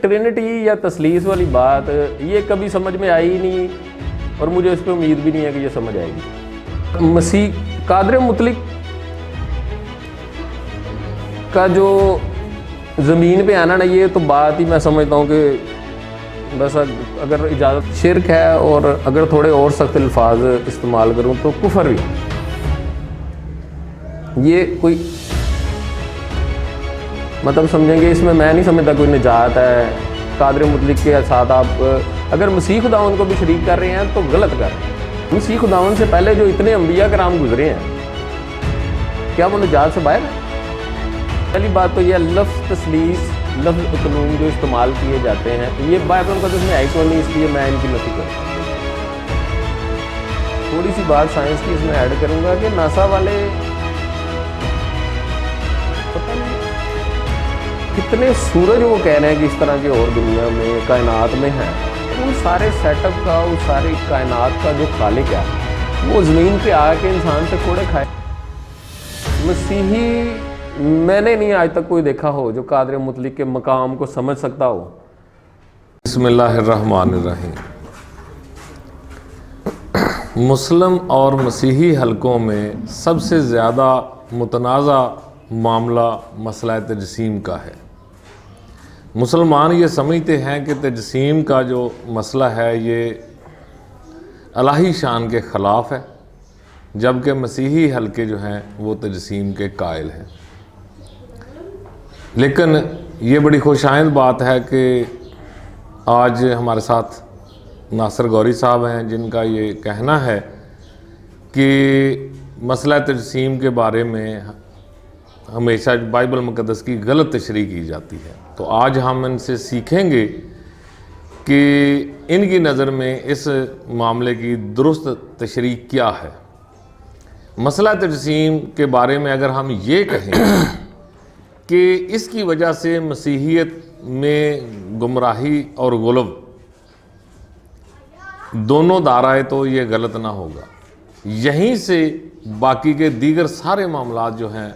Trinity या तसलीस वाली बात ये कभी समझ में आई ही नहीं और मुझे इस पर उम्मीद भी नहीं है कि ये समझ आएगी। मसीह कादर मुतलिक का जो ज़मीन पे आना ना, ये तो बात ही मैं समझता हूँ कि बस अगर इजाज़त शिरक है, और अगर थोड़े और सख्त अल्फाज इस्तेमाल करूँ तो कुफर भी। ये कोई मतलब समझेंगे, इसमें मैं नहीं समझता कोई निजात है। कादर मुतलिक के साथ आप अगर मसीह खुदावंद को भी शरीक कर रहे हैं तो गलत कर रहे हैं। मसीह खुदावंद से पहले जो इतने अंबिया कराम गुजरे हैं, क्या वो निजात से बाहर है? पहली बात तो यह लफ्ज़ तसलीस, लफ्ज़ कानून जो इस्तेमाल किए जाते हैं, ये बाइबल मुक़द्दस में आई क्यों नहीं, इसलिए मैं इनकी नफी करूँगा। थोड़ी सी बात साइंस की इसमें ऐड करूँगा कि नासा वाले पता नहीं कितने सूरज वो कह रहे हैं कि इस तरह के और दुनिया में कायनात में है। उन सारे सेटअप का, उस सारी कायनात का जो खालिक है, वो ज़मीन पे आके इंसान से कोड़े खाए। मसीही मैंने नहीं आज तक कोई देखा हो जो कादर मुतलिक के मकाम को समझ सकता हो। बिस्मिल्लाहिर्रहमानिर्रहीम। मुस्लिम और मसीही हलकों में सबसे ज़्यादा मुतनाज़ा मामला मसला तजसीम का है। मुसलमान ये समझते हैं कि तजसीम का जो मसला है ये अलाही शान के ख़िलाफ़ है, जबकि मसीही हलके जो हैं वो तजसीम के कायल हैं। लेकिन ये बड़ी खुशाइंद बात है कि आज हमारे साथ नासिर गौरी साहब हैं, जिनका ये कहना है कि मसला तजसीम के बारे में हमेशा बाइबल मुक़द्दस की गलत तशरीह की जाती है। तो आज हम इनसे सीखेंगे कि इनकी नज़र में इस मामले की दुरुस्त तशरीह क्या है। मसला तजसीम के बारे में अगर हम ये कहें कि इसकी वजह से मसीहियत में गुमराही और गुलब दोनों दाराए, तो ये गलत ना होगा। यहीं से बाकी के दीगर सारे मामलात जो हैं,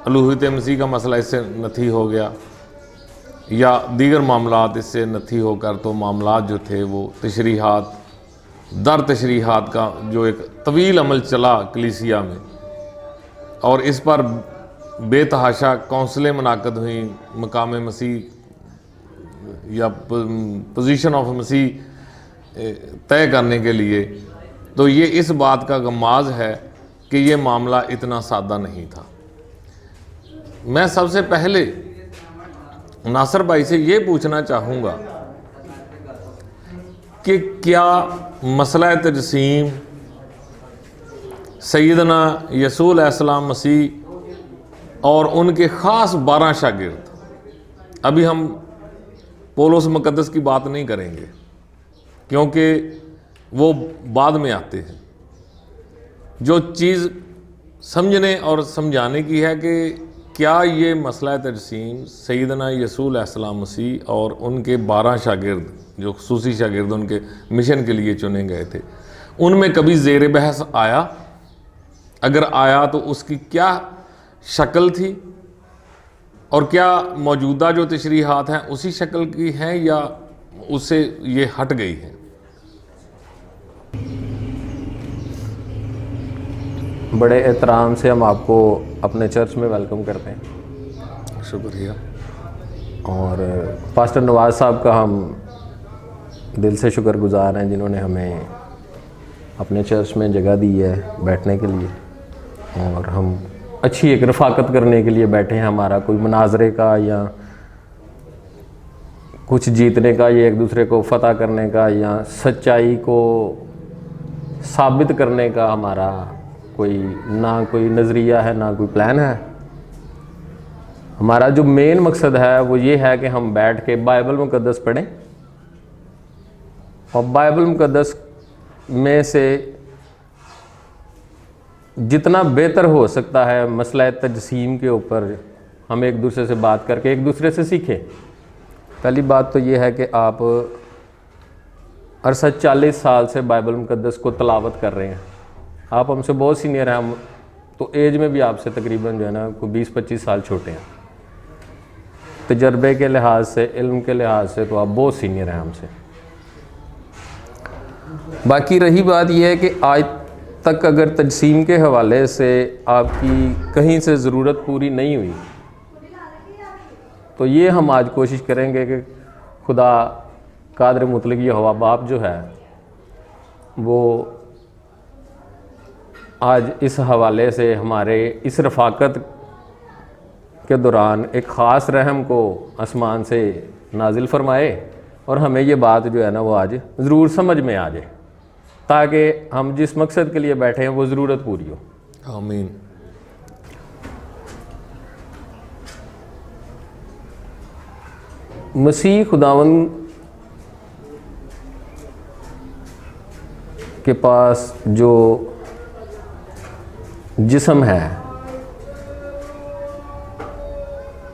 अलूहियत मसीह का मसला इससे नथी हो गया या दीगर मामलात इससे नथी होकर, तो मामलात जो थे वो तशरीहात दर तशरीहात का जो एक तवील अमल चला कलीसिया में, और इस पर बेतहाशा कौंसलें मुनाक़द हुई मकाम मसीह या पोजीशन ऑफ मसीह तय करने के लिए। तो ये इस बात का गमाज है कि ये मामला इतना सादा नहीं था। मैं सबसे पहले नासिर भाई से ये पूछना चाहूँगा कि क्या मसला तजसीम सैयदना यसू अलैहिस्सलाम मसीह और उनके ख़ास 12 शागिर्द, अभी हम पौलुस मुक़द्दस की बात नहीं करेंगे क्योंकि वो बाद में आते हैं। जो चीज़ समझने और समझाने की है कि क्या ये मसला तजसीम सैयदना यसू अलैहिस्सलाम मसीह और उनके 12 शागिर्द, जो खुसूसी शागिर्द उनके मिशन के लिए चुने गए थे, उनमें कभी ज़ेर बहस आया? अगर आया तो उसकी क्या शक्ल थी, और क्या मौजूदा जो तशरीहात हैं उसी शक्ल की हैं या उससे ये हट गई हैं? बड़े एहतराम से हम आपको अपने चर्च में वेलकम करते हैं। शुक्रिया। और पास्टर नवाज़ साहब का हम दिल से शुक्रगुज़ार हैं, जिन्होंने हमें अपने चर्च में जगह दी है बैठने के लिए, और हम अच्छी एक रफ़ाकत करने के लिए बैठे हैं। हमारा कोई मुनाजरे का या कुछ जीतने का या एक दूसरे को फतह करने का या सच्चाई को साबित करने का हमारा कोई नज़रिया है, ना कोई प्लान है। हमारा जो मेन मकसद है वो ये है कि हम बैठ के बाइबल मुक़द्दस पढ़ें और बाइबल मुक़द्दस में से जितना बेहतर हो सकता है मसला तजसीम के ऊपर हम एक दूसरे से बात करके एक दूसरे से सीखें। पहली बात तो ये है कि आप अरसा 40 साल से बाइबल मुक़द्दस को तलावत कर रहे हैं। आप हमसे बहुत सीनियर हैं, हम तो एज में भी आपसे तकरीबन जो है ना कोई 20-25 साल छोटे हैं। तजर्बे के लिहाज से, इल्म के लिहाज से तो आप बहुत सीनियर हैं हमसे। बाकी रही बात यह है कि आज तक अगर तजसीम के हवाले से आपकी कहीं से ज़रूरत पूरी नहीं हुई, तो ये हम आज कोशिश करेंगे कि खुदा कादर मुतलक ये हवा बाप जो है वो आज इस हवाले से हमारे इस रफ़ाकत के दौरान एक ख़ास रहम को आसमान से नाजिल फरमाए और हमें ये बात जो है ना वो आज ज़रूर समझ में आ जाए, ताकि हम जिस मकसद के लिए बैठे हैं वो ज़रूरत पूरी हो। आमीन। मसीह खुदावन के पास जो जिस्म है,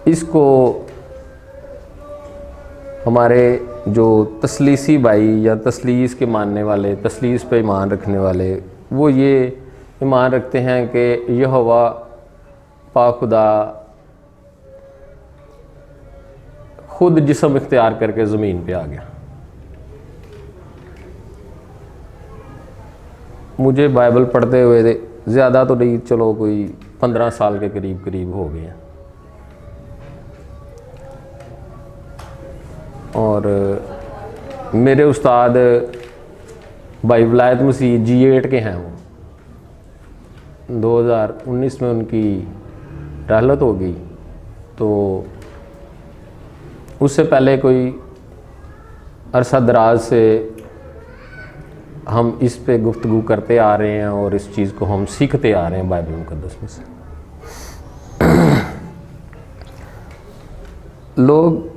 इसको हमारे जो तसलीसी भाई या तसलीस के मानने वाले, तसलीस पे ईमान रखने वाले, वो ये ईमान रखते हैं कि यहोवा पाक खुदा खुद जिस्म इख्तियार करके ज़मीन पे आ गया। मुझे बाइबल पढ़ते हुए ज़्यादा तो नहीं, चलो कोई 15 साल के करीब हो गए हैं, और मेरे उस्ताद भाई वलायत मसीह G8 के हैं। वो 2019 में उनकी रहलत हो गई, तो उससे पहले कोई अरसा दराज से हम इस पे गुफ्तगू करते आ रहे हैं और इस चीज़ को हम सीखते आ रहे हैं बाइबल मुकद्दस में से। लोग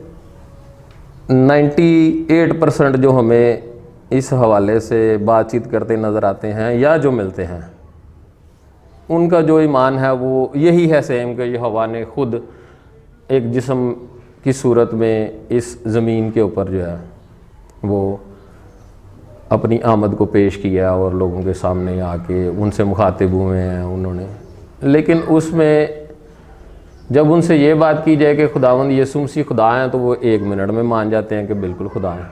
98% जो हमें इस हवाले से बातचीत करते नज़र आते हैं या जो मिलते हैं, उनका जो ईमान है वो यही है सेम कि यहोवा ने खुद एक जिस्म की सूरत में इस ज़मीन के ऊपर जो है वो अपनी आमद को पेश किया और लोगों के सामने आके उनसे मुखातिब हुए हैं उन्होंने। लेकिन उसमें जब उनसे ये बात की जाए कि खुदावंद यीशु मसीह खुदा हैं, तो वो 1 मिनट में मान जाते हैं कि बिल्कुल खुदा हैं।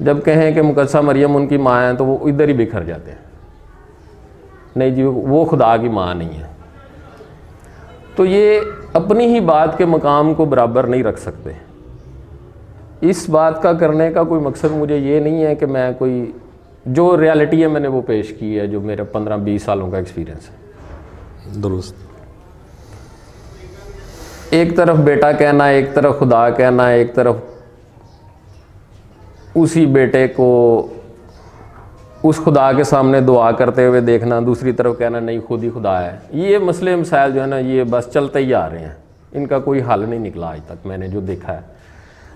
जब कहें कि मुकद्दसा मरियम उनकी माँ है, तो वो इधर ही बिखर जाते हैं, नहीं जी वो खुदा की माँ नहीं है। तो ये अपनी ही बात के मकाम को बराबर नहीं रख सकते। इस बात का करने का कोई मकसद मुझे ये नहीं है कि मैं कोई जो रियलिटी है मैंने वो पेश की है, जो मेरा 15-20 सालों का एक्सपीरियंस है। दुरुस्त। एक तरफ बेटा कहना, एक तरफ खुदा कहना, एक तरफ उसी बेटे को उस खुदा के सामने दुआ करते हुए देखना, दूसरी तरफ कहना नहीं खुद ही खुदा है। ये मसले मसाइल जो है ना ये बस चलते ही आ रहे हैं, इनका कोई हल नहीं निकला आज तक मैंने जो देखा है।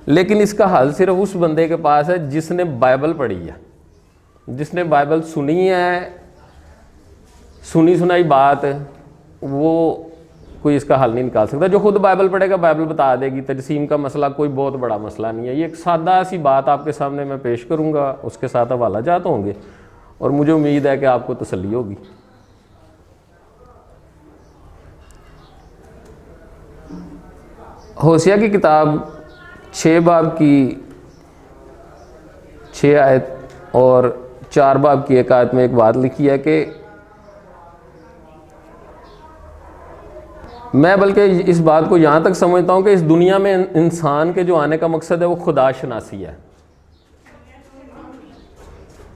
लेकिन इसका हल सिर्फ उस बंदे के पास है जिसने बाइबल पढ़ी है, जिसने बाइबल सुनी है, सुनी सुनाई बात, वो कोई इसका हल नहीं निकाल सकता। जो खुद बाइबल पढ़ेगा बाइबल बता देगी। तजसीम का मसला कोई बहुत बड़ा मसला नहीं है, ये एक सादा सी बात आपके सामने मैं पेश करूंगा, उसके साथ हवाला जात होंगे और मुझे उम्मीद है कि आपको तसल्ली होगी। होशिया की किताब 6 बाब की 6 आयत और 4 बाब की 1 आयत में एक बात लिखी है कि मैं बल्कि इस बात को यहाँ तक समझता हूँ कि इस दुनिया में इंसान के जो आने का मकसद है वो खुदा शनासी है।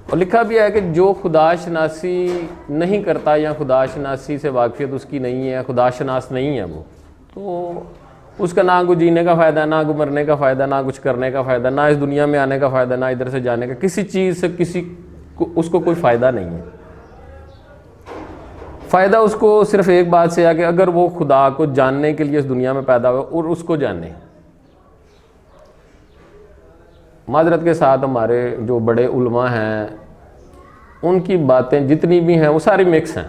और लिखा भी है कि जो खुदा शनासी नहीं करता या खुदा शनासी से वाकफियत उसकी नहीं है, खुदा शनास नहीं है वो, तो उसका ना कुछ जीने का फ़ायदा, ना कुछ मरने का फ़ायदा, ना कुछ करने का फ़ायदा, ना इस दुनिया में आने का फ़ायदा, ना इधर से जाने का, किसी चीज़ से किसी को उसको कोई फ़ायदा नहीं है। फ़ायदा उसको सिर्फ एक बात से है कि अगर वो खुदा को जानने के लिए इस दुनिया में पैदा हुआ और उसको जाने। माजरत के साथ हमारे जो बड़े उलमा हैं उनकी बातें जितनी भी हैं वो सारी मिक्स हैं,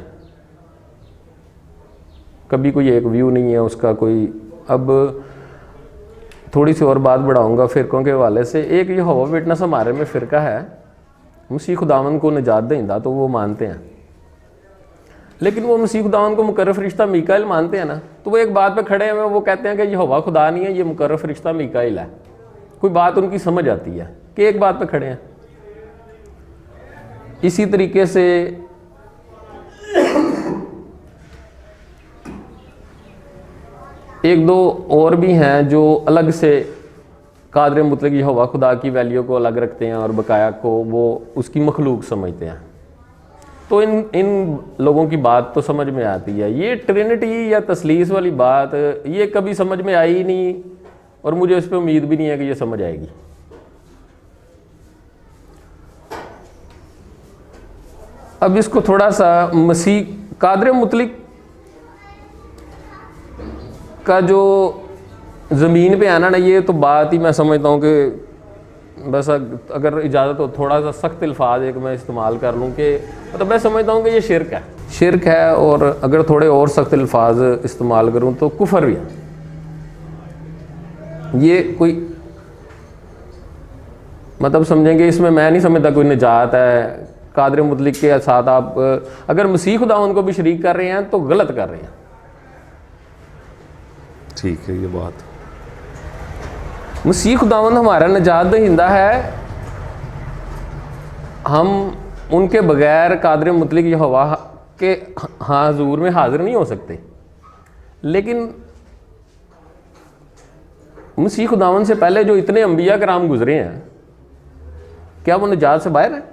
कभी कोई एक व्यू नहीं है उसका कोई। अब थोड़ी सी और बात बढ़ाऊंगा फ़िरकों के हवाले से। एक यहोवा विटनेस हमारे में फ़िरका है, मसीह खुदावंद को निजात देंदा तो वो मानते हैं, लेकिन वो मसीह खुदावन को मुकर्रर फरिश्ता मीकाइल मानते हैं ना, तो वो एक बात पे खड़े हैं, वो कहते हैं कि यहोवा खुदा नहीं है, ये मुकर्रर फरिश्ता मीकाइल है। कोई बात उनकी समझ आती है कि एक बात पे खड़े हैं। इसी तरीके से एक दो और भी हैं जो अलग से कादर मुतलक यहोवा खुदा की वैल्यू को अलग रखते हैं और बकाया को वो उसकी मखलूक समझते हैं। तो इन लोगों की बात तो समझ में आती है। ये ट्रिनिटी या तसलीस वाली बात ये कभी समझ में आई ही नहीं, और मुझे इस पर उम्मीद भी नहीं है कि ये समझ आएगी। अब इसको थोड़ा सा मसीह कादर मुतलक का जो ज़मीन पे आना ना, ये तो बात ही मैं समझता हूँ कि बस अगर इजाज़त हो थोड़ा सा सख्त अल्फाज एक मैं इस्तेमाल कर लूँ कि मतलब मैं समझता हूँ कि ये शिरक है, और अगर थोड़े और सख्त अल्फाज इस्तेमाल करूँ तो कुफर भी है। ये कोई मतलब समझेंगे इसमें मैं नहीं समझता कोई निजात है। कादर मुतलक के साथ आप अगर मसीह खुदा उनको भी शरीक कर रहे हैं तो गलत कर रहे हैं। ठीक है, ये बात मसीह खुदावंद हमारा निजात दहिंदा है, हम उनके बगैर कादर मुतलक यहोवा के हुजूर में हाजिर नहीं हो सकते। लेकिन मसीह खुदावंद से पहले जो इतने अंबिया कराम गुजरे हैं, क्या वो निजात से बाहर है?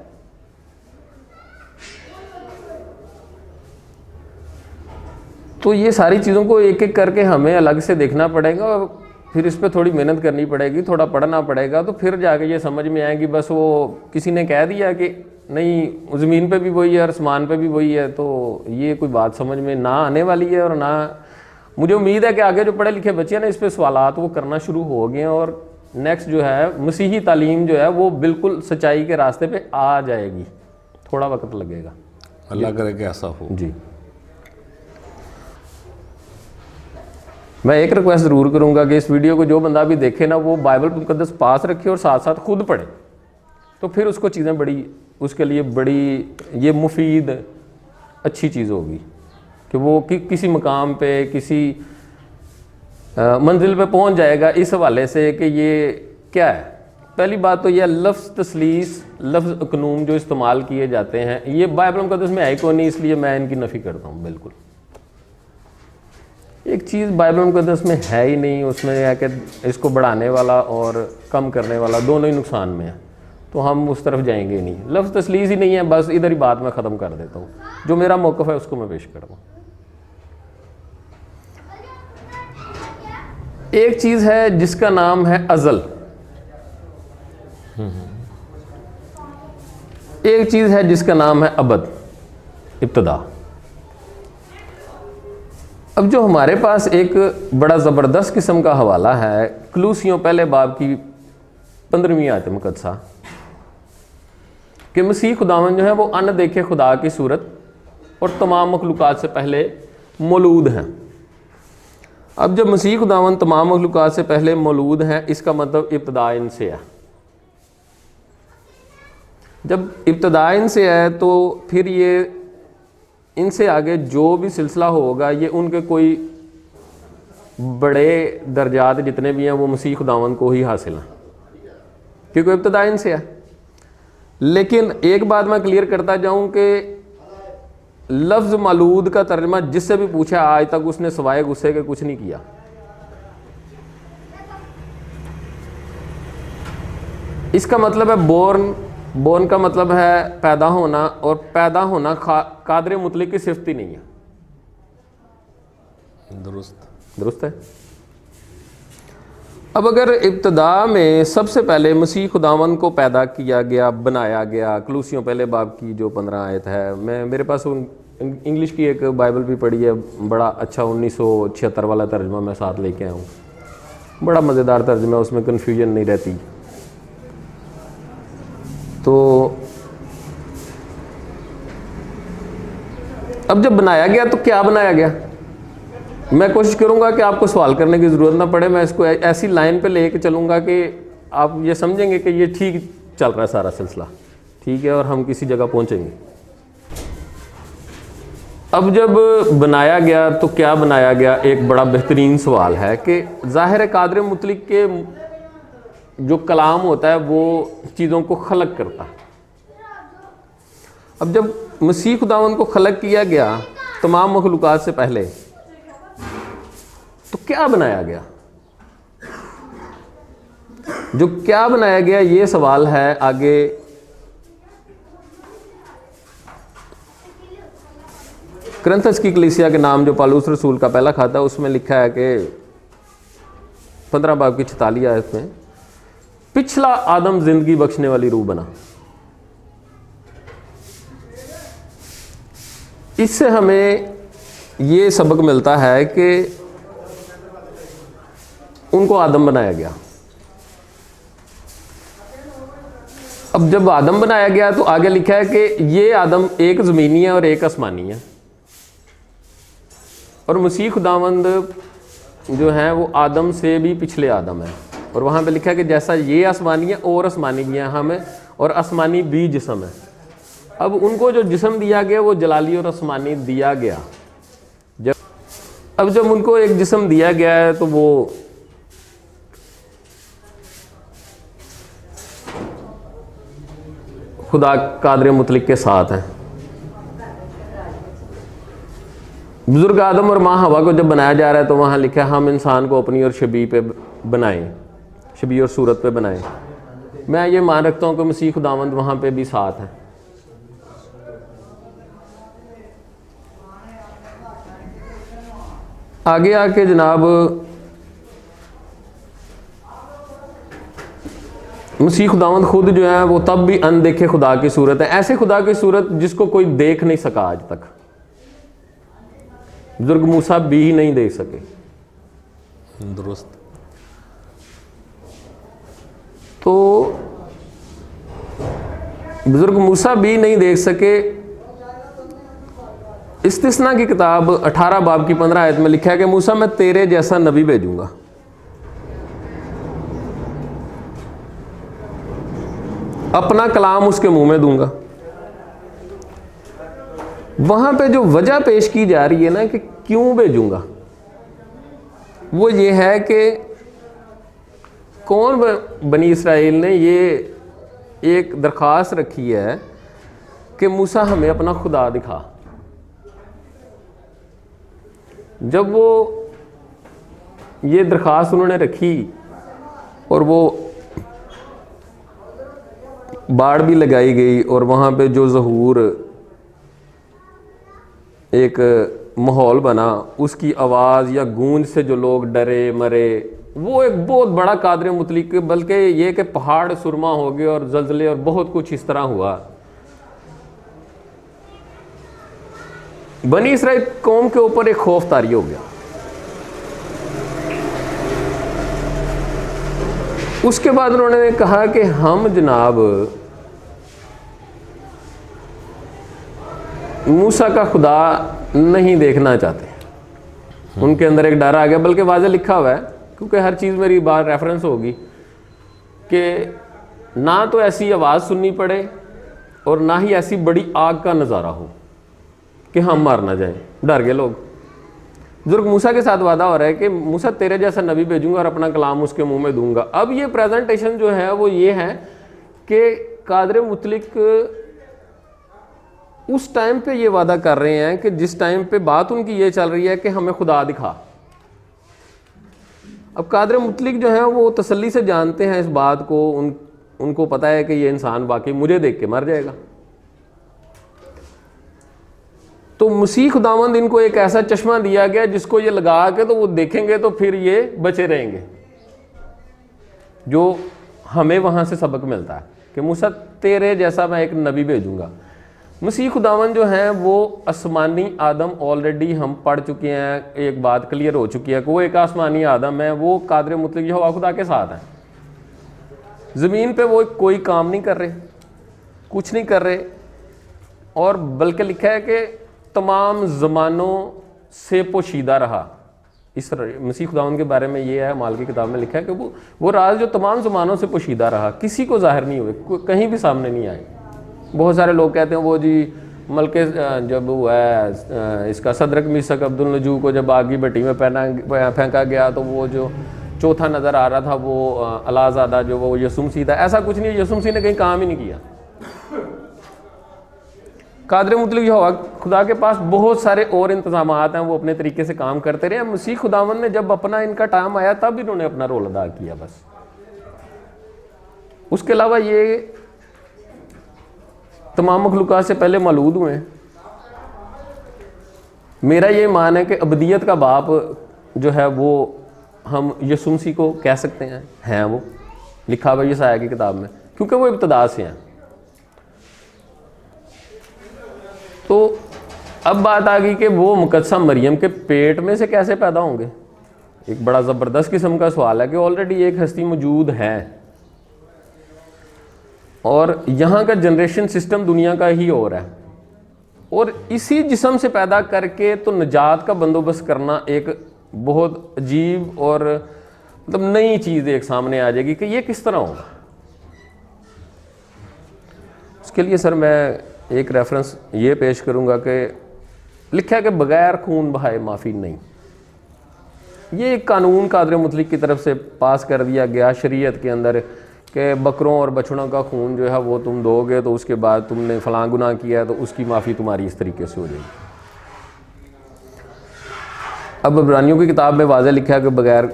तो ये सारी चीज़ों को एक एक करके हमें अलग से देखना पड़ेगा, और फिर इस पर थोड़ी मेहनत करनी पड़ेगी, थोड़ा पढ़ना पड़ेगा, तो फिर जाके ये समझ में आएगी। बस वो किसी ने कह दिया कि नहीं ज़मीन पे भी वही है और आसमान पे भी वही है, तो ये कोई बात समझ में ना आने वाली है। और ना मुझे उम्मीद है कि आगे जो पढ़े लिखे बच्चे हैं ना, इस पर सवालात वो करना शुरू हो गए हैं, और नेक्स्ट जो है मसीही तालीम जो है वो बिल्कुल सच्चाई के रास्ते पे आ जाएगी। थोड़ा वक्त लगेगा, अल्लाह करे कि ऐसा हो। जी। मैं एक रिक्वेस्ट ज़रूर करूंगा कि इस वीडियो को जो बंदा भी देखे ना, वो बाइबल मुकद्दस पास रखे और साथ साथ खुद पढ़े, तो फिर उसको चीज़ें बड़ी उसके लिए बड़ी ये मुफीद अच्छी चीज़ होगी कि वो किसी मकाम पे किसी मंजिल पे पहुंच जाएगा इस हवाले से कि ये क्या है। पहली बात तो यह लफ्ज़ तसलीस, लफ्ज़ कानून जो इस्तेमाल किए जाते हैं, ये बाइबल मुकद्दस में है कोई नहीं, इसलिए मैं इनकी नफ़ी करता हूँ। बिल्कुल एक चीज़ बाइबल मुकद्दस में है ही नहीं, उसमें है कि इसको बढ़ाने वाला और कम करने वाला दोनों ही नुकसान में है, तो हम उस तरफ जाएंगे ही नहीं। लफ्ज़ तसलीस ही नहीं है, बस इधर ही बात मैं ख़त्म कर देता हूँ। जो मेरा मौक़िफ़ है उसको मैं पेश कर दूँ। एक चीज़ है जिसका नाम है अज़ल, एक चीज़ है जिसका नाम है अबद, इब्तिदा। अब जो हमारे पास एक बड़ा ज़बरदस्त किस्म का हवाला है कलूसियों पहले बाब की 15वीं आयत मुक़द्दसा कि मसीह खुदावन जो है वो अनदेखे खुदा की सूरत और तमाम मखलूक़ात से पहले मौलूद हैं। अब जब मसीह खुदावन तमाम मखलूक़ात से पहले मौलूद हैं, इसका मतलब इब्तिदा इनसे है। जब इब्तिदा इनसे है तो फिर ये इनसे आगे जो भी सिलसिला होगा ये उनके कोई बड़े दर्जात जितने भी हैं वो मसीह खुदावन को ही हासिल हैं, क्योंकि इब्तिदा इनसे है। लेकिन एक बात मैं क्लियर करता जाऊं कि लफ्ज़ मौलूद का तर्जमा जिससे भी पूछा आज तक उसने सवाए गुस्से के कुछ नहीं किया। इसका मतलब है बोर्न। बोर्न का मतलब है पैदा होना, और पैदा होना कादर मुतलक की सिफत ही नहीं है। दुरुस्त है। अब अगर इब्तिदा में सबसे पहले मसीह खुदावन को पैदा किया गया, बनाया गया, कलूसियों पहले बाब की जो 15 आयत है, मैं मेरे पास इंग्लिश की एक बाइबल भी पढ़ी है, बड़ा अच्छा 1976 वाला तर्जमा मैं साथ लेके आया हूँ, बड़ा मज़ेदार तर्जमा, उसमें कन्फ्यूजन नहीं रहती। तो अब जब बनाया गया तो क्या बनाया गया, मैं कोशिश करूंगा कि आपको सवाल करने की ज़रूरत ना पड़े। मैं इसको ऐसी लाइन पे लेके चलूंगा कि आप ये समझेंगे कि ये ठीक चल रहा है सारा सिलसिला, ठीक है, और हम किसी जगह पहुंचेंगे। अब जब बनाया गया तो क्या बनाया गया, एक बड़ा बेहतरीन सवाल है कि ज़ाहिर है कादर मुतलिक के जो कलाम होता है वो चीज़ों को खलक करता है। अब जब मसीह खुदावंद को खलक किया गया तमाम मखलूक़ात से पहले, तो क्या बनाया गया? जो क्या बनाया गया ये सवाल है आगे करंथस की कलीसिया के नाम जो पौलुस रसूल का पहला खाता है उसमें लिखा है कि 15 बाब की 46 आयत में, पिछला आदम जिंदगी बख्शने वाली रूह बना। इससे हमें ये सबक मिलता है कि उनको आदम बनाया गया। अब जब आदम बनाया गया तो आगे लिखा है कि ये आदम एक ज़मीनी है और एक आसमानी है, और मसीह खुदावंद जो है वो आदम से भी पिछले आदम है। और वहाँ पे लिखा है कि जैसा ये आसमानी है और आसमानी भी हैं हम है, और आसमानी भी जिस्म है। अब उनको जो जिस्म दिया गया वो जलाली और आसमानी दिया गया। जब उनको एक जिस्म दिया गया है तो वो खुदा कादर मुतलिक के साथ हैं। बुजुर्ग आदम और माँ हवा को जब बनाया जा रहा है तो वहाँ लिखा है हम इंसान को अपनी और शबी पे बनाएं, शबी और सूरत पे बनाएं। मैं ये मान रखता हूँ कि मसीह खुदावंद वहाँ पे भी साथ है। आगे आके जनाब मसीह खुदावंद खुद जो है वो तब भी अनदेखे खुदा की सूरत है, ऐसे खुदा की सूरत जिसको कोई देख नहीं सका आज तक। बुजुर्ग मूसा भी नहीं देख सके। दुरुस्त। तो बुजुर्ग मूसा भी नहीं देख सके। इस्तिस्ना की किताब 18 बाब की 15 आयत में लिखा है कि मूसा मैं तेरे जैसा नबी भेजूंगा। अपना कलाम उसके मुंह में दूंगा। वहां पे जो वजह पेश की जा रही है ना कि क्यों भेजूंगा, वो ये है कि कौन बनी इसराइल ने ये एक दरख्वास्त रखी है कि मूसा हमें अपना खुदा दिखा। जब वो ये दरख्वास्त उन्होंने रखी और वो बाड़ भी लगाई गई और वहाँ पे जो ज़हूर एक माहौल बना, उसकी आवाज़ या गूंज से जो लोग डरे मरे, वो एक बहुत बड़ा कादर मुतलिक, बल्कि ये कि पहाड़ सुरमा हो गए और जल्जले और बहुत कुछ इस तरह हुआ। बनी इसराइल कौम के ऊपर एक खौफ तारी हो गया। उसके बाद उन्होंने कहा कि हम जनाब मूसा का खुदा नहीं देखना चाहते। उनके अंदर एक डर आ गया, बल्कि वाज़े लिखा हुआ है, क्योंकि हर चीज़ मेरी बात रेफरेंस होगी कि ना तो ऐसी आवाज़ सुननी पड़े और ना ही ऐसी बड़ी आग का नज़ारा हो कि हम मार ना जाएं। डर गए लोग। बुजुर्ग मूसा के साथ वादा हो रहा है कि मूसा तेरे जैसा नबी भेजूंगा और अपना कलाम उसके मुंह में दूंगा। अब ये प्रेजेंटेशन जो है वो ये है कि कादर मुतलिक उस टाइम पे ये वादा कर रहे हैं कि जिस टाइम पे बात उनकी ये चल रही है कि हमें खुदा दिखा। अब कादर मुतलिक जो है वो तसल्ली से जानते हैं इस बात को, उनको पता है कि ये इंसान वाकई मुझे देख के मर जाएगा। तो मसीह खुदावंद इनको एक ऐसा चश्मा दिया गया जिसको ये लगा के तो वो देखेंगे तो फिर ये बचे रहेंगे। जो हमें वहाँ से सबक मिलता है कि मूसा तेरे जैसा मैं एक नबी भेजूंगा। मसीह खुदावंद जो हैं वो आसमानी आदम ऑलरेडी हम पढ़ चुके हैं, एक बात क्लियर हो चुकी है कि वो एक आसमानी आदम है, वो कादर मुतलिक यहोवा खुदा के साथ है। ज़मीन पे वो कोई काम नहीं कर रहे, कुछ नहीं कर रहे, और बल्कि लिखा है कि तमाम ज़मानों से पोशीदा रहा। इस मसीह खुदावंद के बारे में ये है, माल की किताब में लिखा है कि वो राज जो तमाम ज़मानों से पोशीदा रहा, किसी को ज़ाहिर नहीं हुए, कहीं भी सामने नहीं आए। बहुत सारे लोग कहते हैं वो जी बल्कि जब हुआ है इसका सदरक मिसक अब्दुल नजू को जब आग की भट्टी में फेंका गया तो वो जो चौथा नज़र आ रहा था वो अलाज़ादा जो वो यसुमसी था, ऐसा कुछ नहीं, यसुमसी ने कहीं काम ही नहीं किया। कादर मुतलक जो हुआ, खुदा के पास बहुत सारे और इंतजामात हैं, वो अपने तरीके से काम करते रहे। मसीह खुदावन ने जब अपना इनका टाइम आया तब इन्होंने अपना रोल अदा किया बस। उसके अलावा ये तमाम मखलूक़ात से पहले मौलूद हुए हैं। मेरा ये मान है कि अबदियत का बाप जो है वो हम यसुमसी को कह सकते हैं वो लिखा हुआ यशायाह की किताब में, क्योंकि वो इब्तदा से हैं। तो अब बात आ गई कि वो मुकद्दसा मरियम के पेट में से कैसे पैदा होंगे। एक बड़ा ज़बरदस्त किस्म का सवाल है कि ऑलरेडी एक हस्ती मौजूद है और यहाँ का जनरेशन सिस्टम दुनिया का ही और है, और इसी जिस्म से पैदा करके तो निजात का बंदोबस्त करना एक बहुत अजीब और मतलब नई चीज़ एक सामने आ जाएगी कि ये किस तरह होगा। उसके लिए सर मैं एक रेफरेंस ये पेश करूँगा कि लिखा है कि बग़ैर खून बहाए माफ़ी नहीं। ये एक कानून कादर मुतलक की तरफ से पास कर दिया गया शरीयत के अंदर कि बकरों और बछड़ों का खून जो है वो तुम दोगे तो उसके बाद तुमने फ़लाँ गुनाह किया है तो उसकी माफ़ी तुम्हारी इस तरीके से हो जाएगी। अब इब्रानियों की किताब में वाज़े लिखा है कि बग़ैर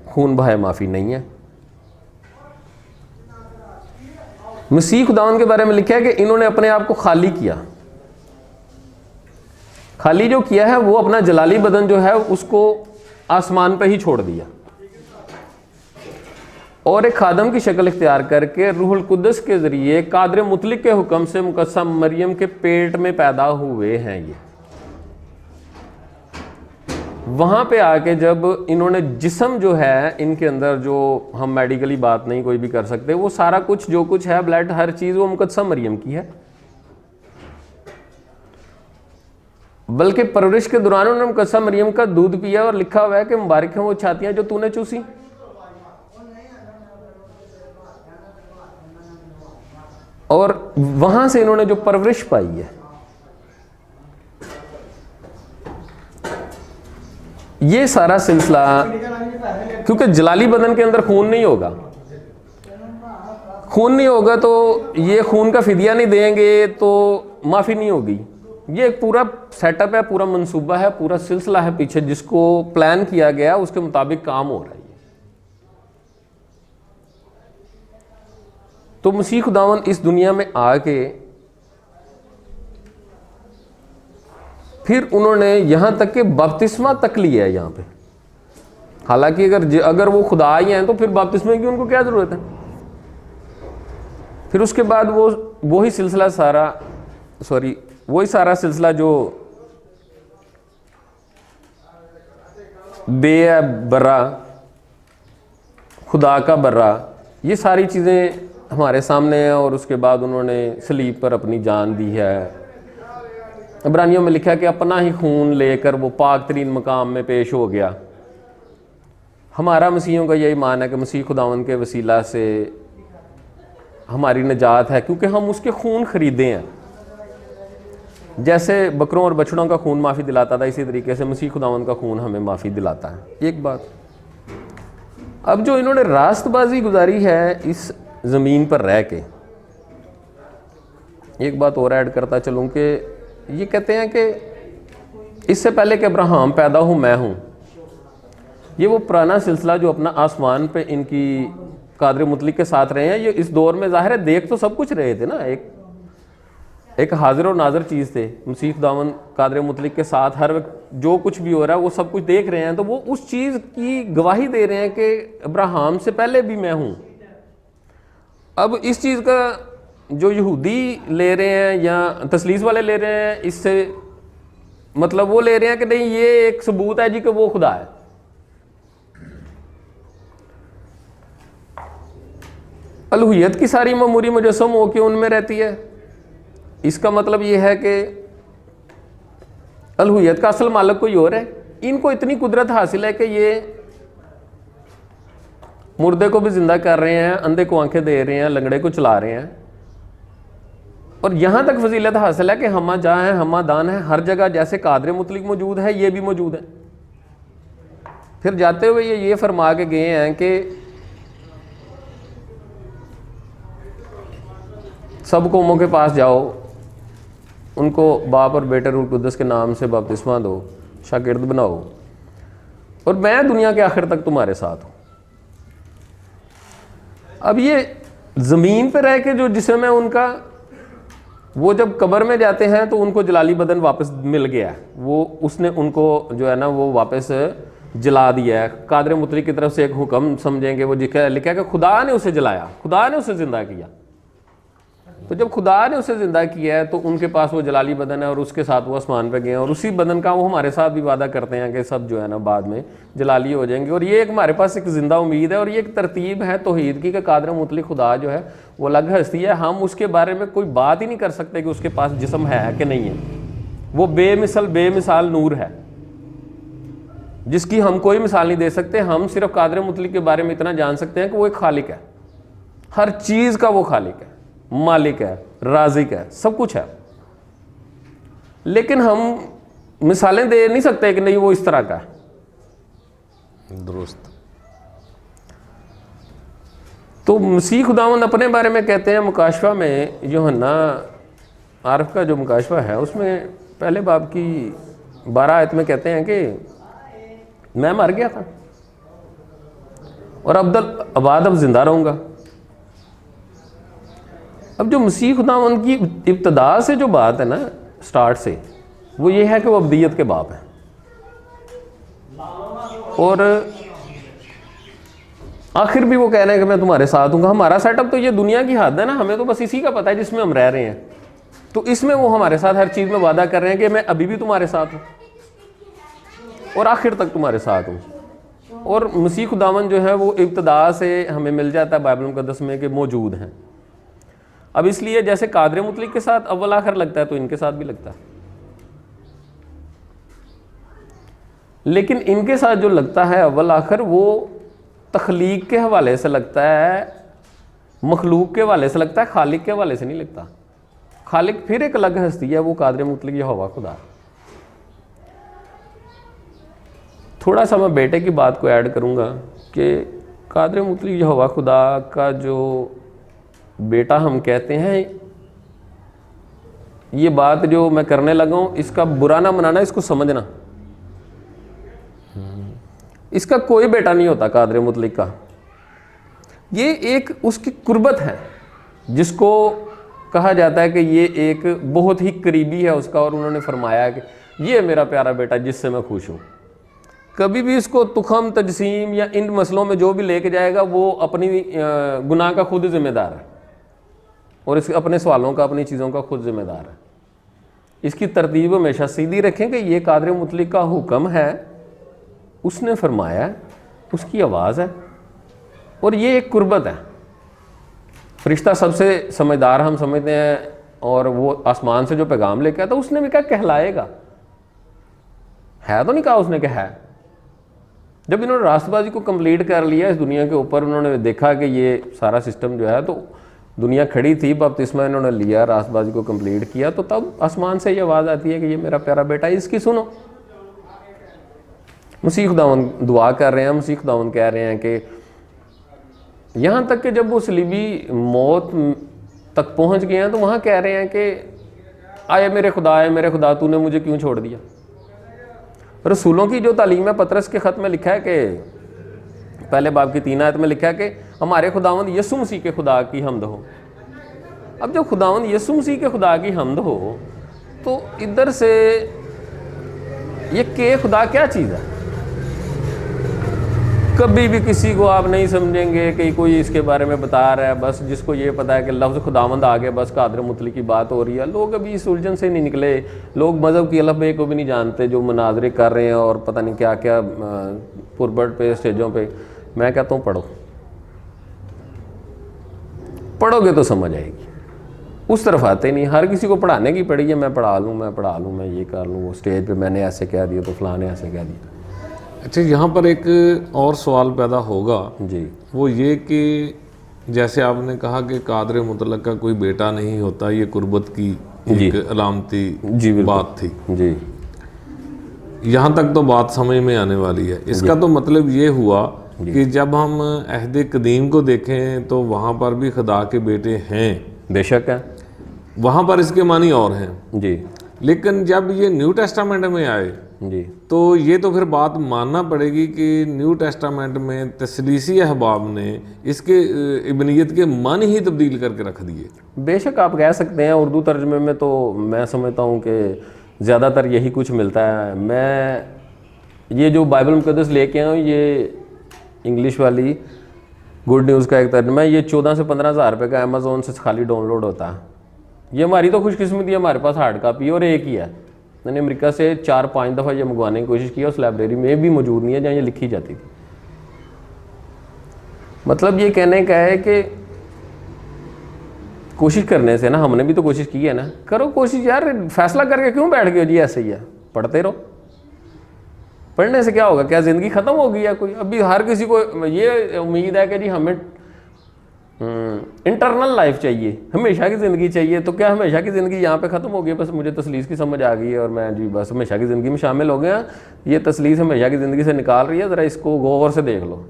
खून बहाए माफ़ी नहीं है। मसीह खुदावन के बारे में लिखा है कि इन्होंने अपने आप को खाली किया। खाली जो किया है वो अपना जलाली बदन जो है उसको आसमान पे ही छोड़ दिया और एक खादम की शक्ल इख्तियार करके रूहुल कुद्दस के ज़रिए कादर मुतलक के हुक्म से मुकद्दसा मरियम के पेट में पैदा हुए हैं। ये वहाँ पे आके जब इन्होंने जिस्म जो है इनके अंदर, जो हम मेडिकली बात नहीं कोई भी कर सकते, वो सारा कुछ जो कुछ है ब्लड हर चीज़ वो मुकद्दसा मरियम की है। बल्कि परवरिश के दौरान उन्होंने मुकद्दसा मरियम का दूध पिया और लिखा हुआ है कि मुबारक हैं वो छातियाँ जो तूने चूसी। और वहाँ से इन्होंने जो परवरिश पाई है, ये सारा सिलसिला, क्योंकि जलाली बदन के अंदर खून नहीं होगा, खून नहीं होगा तो ये खून का फिदिया नहीं देंगे तो माफ़ी नहीं होगी। ये एक पूरा सेटअप है, पूरा मंसूबा है, पूरा सिलसिला है पीछे जिसको प्लान किया गया, उसके मुताबिक काम हो रहा है। तो मसीह खुदावन इस दुनिया में आके फिर उन्होंने यहाँ तक कि बपतिस्मा तक लिया है यहाँ पे। हालांकि अगर वो खुदा ही हैं तो फिर बपतिस्मे की उनको क्या ज़रूरत है। फिर उसके बाद वही सारा सिलसिला जो बे बर्रा, खुदा का बर्रा, ये सारी चीज़ें हमारे सामने हैं। और उसके बाद उन्होंने सलीब पर अपनी जान दी है। इब्रानियों में लिखा कि अपना ही खून लेकर वो पाक तरीन मकाम में पेश हो गया। हमारा मसीहों का यही मान है कि मसीह खुदावन के वसीला से हमारी निजात है, क्योंकि हम उसके खून खरीदे हैं। जैसे बकरों और बछड़ों का खून माफ़ी दिलाता था, इसी तरीके से मसीह खुदावन का खून हमें माफ़ी दिलाता है। एक बात, अब जो इन्होंने रास्तबाजी गुजारी है इस ज़मीन पर रह के, एक बात और ऐड करता चलूँ कि ये कहते हैं कि इससे पहले कि अब्राहम पैदा हूँ मैं हूँ। ये वो पुराना सिलसिला जो अपना आसमान पे इनकी कादर मुतलक के साथ रहे हैं। ये इस दौर में ज़ाहिर है देख तो सब कुछ रहे थे ना, एक हाजिर और नाज़र चीज़ थे। मसीह खुदावन कादर मुतलक के साथ हर वक्त जो कुछ भी हो रहा है वो सब कुछ देख रहे हैं, तो वो उस चीज़ की गवाही दे रहे हैं कि अब्राहम से पहले भी मैं हूँ। अब इस चीज़ का जो यहूदी ले रहे हैं या तसलीस वाले ले रहे हैं, इससे मतलब वो ले रहे हैं कि नहीं ये एक सबूत है जी कि वो खुदा है। अलूहियत की सारी ममूरी मुजस्सम होकर उनमें रहती है। इसका मतलब ये है कि अलूहियत का असल मालिक कोई और है। इनको इतनी कुदरत हासिल है कि ये मुर्दे को भी जिंदा कर रहे हैं, अंधे को आंखें दे रहे हैं, लंगड़े को चला रहे हैं। और यहाँ तक फजीलत हासिल है कि हमा जहाँ है हमा दान है, हर जगह जैसे कादर मुतलिक मौजूद है ये भी मौजूद है। फिर जाते हुए ये फरमा के गए हैं कि सब कौमों के पास जाओ, उनको बाप और बेटे रूह कुद्दस के नाम से बपतिस्मा दो, शागिर्द बनाओ, और मैं दुनिया के आखिर तक तुम्हारे साथ हूँ। अब ये ज़मीन पे रह के जो जिस्म है उनका, वो जब कब्र में जाते हैं तो उनको जलाली बदन वापस मिल गया है, वो उसने उनको जो है ना वो वापस जला दिया है। कादर मुतलिक की तरफ से एक हुक्म समझेंगे, वो लिखा है कि खुदा ने उसे जलाया, खुदा ने उसे ज़िंदा किया। तो जब खुदा ने उसे ज़िंदा किया है तो उनके पास वो जलाली बदन है और उसके साथ वो आसमान पे गए हैं, और उसी बदन का वो हमारे साथ भी वादा करते हैं कि सब जो है ना बाद में जलाली हो जाएंगे। और ये एक हमारे पास एक ज़िंदा उम्मीद है, और ये एक तरतीब है तौहीद की कि कादर मुतलिक खुदा जो है वो अलग हस्ती है। हम उसके बारे में कोई बात ही नहीं कर सकते कि उसके पास जिस्म है कि नहीं है। वो बेमिसाल नूर है जिसकी हम कोई मिसाल नहीं दे सकते। हम सिर्फ कादर मुतलिक के बारे में इतना जान सकते हैं कि वो एक खालिक है, हर चीज़ का वो खालिक है, मालिक है, राज़िक है, सब कुछ है। लेकिन हम मिसालें दे नहीं सकते कि नहीं वो इस तरह का है। दुरुस्त। तो मसीह खुदावंद अपने बारे में कहते हैं मुकाशवा में, यूहन्ना आरफ का जो मुकाशवा है उसमें पहले बाब की 12 आयत में कहते हैं कि मैं मर गया था और अब जिंदा रहूंगा। अब जो मसीह खुदावंद की इब्तदा से जो बात है ना, स्टार्ट से, वो ये है कि वो अब्दियत के बाप है। और आखिर भी वो कह रहे हैं कि मैं तुम्हारे साथ हूँ। हमारा सेटअप तो ये दुनिया की हद है ना, हमें तो बस इसी का पता है जिसमें हम रह रहे हैं। तो इसमें वो हमारे साथ हर चीज़ में वादा कर रहे हैं कि मैं अभी भी तुम्हारे साथ हूँ और आखिर तक तुम्हारे साथ हूँ। और मसीह खुदावंद जो है वो इब्तदा से हमें मिल जाता है बाइबल मुकद्दस में कि मौजूद हैं। अब इसलिए जैसे कादर मुतलिक के साथ अव्वल आखिर लगता है तो इनके साथ भी लगता है, लेकिन इनके साथ जो लगता है अव्वल आखिर वो तख्लीक के हवाले से लगता है, मखलूक के हवाले से लगता है, खालिक के हवाले से नहीं लगता। खालिक फिर एक अलग हस्ती है, वो कादर मुतलिक यहोवा खुदा। थोड़ा सा मैं बेटे की बात को ऐड करूँगा कि कादर मुतलिक यहोवा खुदा का जो बेटा हम कहते हैं, ये बात जो मैं करने लगा हूँ इसका बुरा ना मनाना, इसको समझना। इसका कोई बेटा नहीं होता कादर मुतलिक का, ये एक उसकी कुर्बत है जिसको कहा जाता है कि ये एक बहुत ही करीबी है उसका। और उन्होंने फरमाया कि ये मेरा प्यारा बेटा जिससे मैं खुश हूँ। कभी भी इसको तुखम तजसीम या इन मसलों में जो भी लेके जाएगा वो अपनी गुनाह का खुद जिम्मेदार है और इस अपने सवालों का, अपनी चीज़ों का खुद जिम्मेदार है। इसकी तरतीब हमेशा सीधी रखें कि ये कादर मुतलिक का हुक्म है, उसने फरमाया, उसकी आवाज़ है और ये एक कुर्बत है। फरिश्ता सबसे समझदार हम समझते हैं और वो आसमान से जो पैगाम लेके आता उसने भी कहा कहलाएगा, है तो नहीं कहा उसने कहा है। जब इन्होंने रास्तबाजी को कंप्लीट कर लिया इस दुनिया के ऊपर, उन्होंने देखा कि ये सारा सिस्टम जो है, तो दुनिया खड़ी थी, बपतिस्मा इन्होंने लिया, रास्तबाजी को कंप्लीट किया, तो तब आसमान से ये आवाज़ आती है कि ये मेरा प्यारा बेटा है, इसकी सुनो। मसीह खुदावंद दुआ कर रहे हैं, मसीह खुदावंद कह रहे हैं कि यहाँ तक कि जब वो सलीबी मौत तक पहुँच गए हैं तो वहाँ कह रहे हैं कि आए मेरे खुदा तूने मुझे क्यों छोड़ दिया। रसूलों की जो तालीम है, पतरस के ख़त में लिखा है कि पहले बाब की 3 आयत में लिखा है कि हमारे खुदावंद यीशु मसीह के खुदा की हम्द हो। अब जब खुदावंद यीशु मसीह के खुदा की हम्द हो तो इधर से ये के खुदा क्या चीज़ है। कभी भी किसी को आप नहीं समझेंगे कि कोई इसके बारे में बता रहा है, बस जिसको ये पता है कि लफ्ज़ खुदावंद आ गया, बस कादर मुतलिक की बात हो रही है। लोग अभी इस उलझन से नहीं निकले, लोग मज़हब की अलग को भी नहीं जानते, जो मुनाजरे कर रहे हैं और पता नहीं क्या क्या पुरबट पे, स्टेजों पे। मैं कहता हूँ पढ़ोगे तो समझ आएगी, उस तरफ आते नहीं। हर किसी को पढ़ाने की पड़ी है, मैं पढ़ा लूँ, मैं ये कर लूँ, वो स्टेज पे मैंने ऐसे कह दिया तो फलां ने ऐसे कह दिया। अच्छा, यहाँ पर एक और सवाल पैदा होगा जी, वो ये कि जैसे आपने कहा कि कादर मुतलक का कोई बेटा नहीं होता, ये कुर्बत की एक अलामती बात थी जी। यहाँ तक तो बात समझ में आने वाली है। इसका तो मतलब ये हुआ कि जब हम अहद कदीम को देखें तो वहाँ पर भी खुदा के बेटे हैं, बेशक है, वहाँ पर इसके मानी और हैं जी। लेकिन जब ये न्यू टेस्टामेंट में आए जी। तो ये तो फिर बात मानना पड़ेगी कि न्यू टेस्टामेंट में तसलीसी अहबाब ने इसके इब्नियत के मन ही तब्दील करके रख दिए। बेशक आप कह सकते हैं, उर्दू तर्जमे में तो मैं समझता हूँ कि ज़्यादातर यही कुछ मिलता है। मैं ये जो बाइबल मुकद्दस लेके आया हूँ, ये इंग्लिश वाली गुड न्यूज़ का एक तर्जमा है, ये 14 से 15 हज़ार रुपये का अमेज़ोन से खाली डाउनलोड होता है। ये हमारी तो खुशकिस्मती है, हमारे पास हार्ड कापी और एक ही है। मैंने अमेरिका से 4-5 दफ़ा ये मंगवाने की कोशिश की, उस लाइब्रेरी में भी मौजूद नहीं है जहाँ ये लिखी जाती थी। मतलब ये कहने का है कि कोशिश करने से ना, हमने भी तो कोशिश की है ना, करो कोशिश यार, फैसला करके क्यों बैठ गए जी ऐसे ही है, पढ़ते रहो। पढ़ने से क्या होगा, क्या ज़िंदगी ख़त्म होगी या कोई? अभी हर किसी को ये उम्मीद है कि जी हमें इंटरनल लाइफ चाहिए, हमेशा की ज़िंदगी चाहिए। तो क्या हमेशा की ज़िंदगी यहाँ पे ख़त्म हो गई? बस मुझे तसलीस की समझ आ गई है और मैं जी बस हमेशा की ज़िंदगी में शामिल हो गया। ये तसलीस हमेशा की ज़िंदगी से निकाल रही है, ज़रा इसको गौर से देख लो।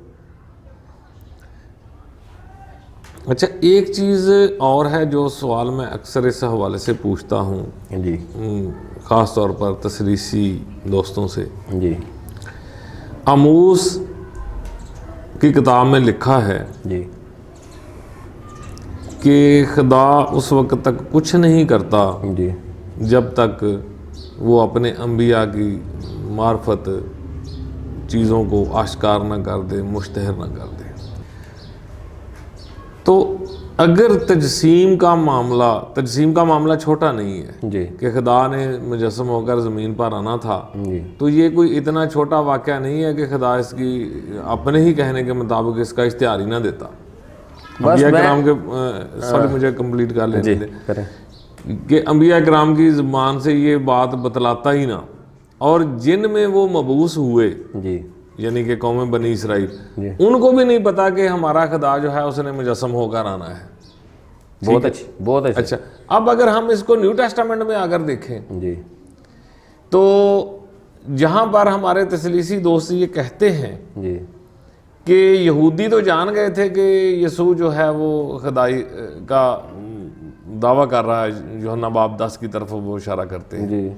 अच्छा, एक चीज़ और है जो सवाल मैं अक्सर इस हवाले से पूछता हूँ जी, ख़ास तौर पर तसलीसी दोस्तों से। जी, आमूस की किताब में लिखा है जी, कि खुदा उस वक्त तक कुछ नहीं करता जी, जब तक वो अपने अंबिया की मार्फत चीज़ों को आश्कार न कर दे, मुश्तहर न कर दे। तो अगर तजसीम का मामला छोटा नहीं है जी, कि खुदा ने मुजस्सम होकर ज़मीन पर आना था, जी, तो ये कोई इतना छोटा वाक़या नहीं है कि खुदा इसकी अपने ही कहने के मुताबिक इसका इश्तिहार ही ना देता। अंबिया कराम के सॉरी मुझे कंप्लीट कर लेने दें कि अंबिया कराम की ज़बान से ये बात बतलाता ही ना, और जिन में वो मबूस हुए जी, यानी कि कौम बनी इसराइल, उनको भी नहीं पता कि हमारा खुदा जो है उसने मुजस्सम होकर आना है। बहुत अच्छी, बहुत अच्छी। अच्छा, अब अगर हम इसको न्यू टेस्टामेंट में आकर देखें जी, तो जहाँ पर हमारे तसलीसी दोस्त ये कहते हैं जी, कि यहूदी तो जान गए थे कि यसू जो है वो खुदाई का दावा कर रहा है, यूहन्ना बाब 10 की तरफ वो इशारा करते हैं, जी,